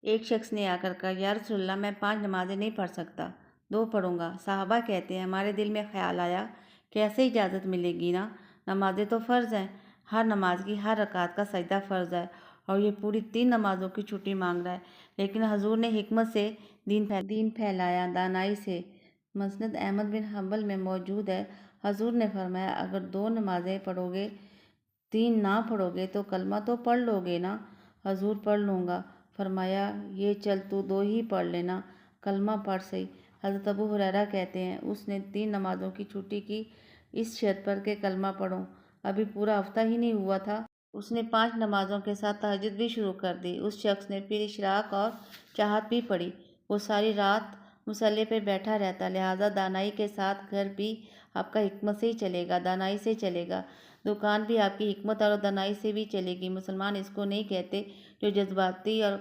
ایک شخص نے آ کر کہا، یا رسول اللہ میں 5 نمازیں نہیں پڑھ سکتا، 2 پڑھوں گا۔ صحابہ کہتے ہیں ہمارے دل میں خیال آیا کہ ایسے اجازت ملے گی نا، نمازیں تو فرض ہیں، ہر نماز کی ہر رکعت کا سجدہ فرض ہے، اور یہ پوری 3 نمازوں کی چھٹی مانگ رہا ہے۔ لیکن حضور نے حکمت سے دین پھیلایا، دانائی سے۔ مسند احمد بن حنبل میں موجود ہے، حضور نے فرمایا اگر 2 نمازیں پڑھو گے، 3 نہ پڑھو گے تو کلمہ تو پڑھ لو گے نا؟ حضور پڑھ لوں گا۔ فرمایا یہ چل تو 2 ہی پڑھ لینا، کلمہ پڑھ صحیح۔ حضرت ابو ہریرہ کہتے ہیں اس نے 3 نمازوں کی چھٹی کی اس شرط پر کہ کلمہ پڑھو۔ ابھی پورا ہفتہ ہی نہیں ہوا تھا، اس نے 5 نمازوں کے ساتھ تہجد بھی شروع کر دی۔ اس شخص نے پھر اشراق اور چاہت بھی پڑھی۔ وہ ساری رات مصلی پہ بیٹھا رہتا، لہٰذا دانائی کے ساتھ گھر بھی آپ کا حکمت سے ہی چلے گا، دانائی سے چلے گا، دکان بھی آپ کی حکمت اور دانائی سے بھی چلے گی۔ مسلمان اس کو نہیں کہتے جو جذباتی اور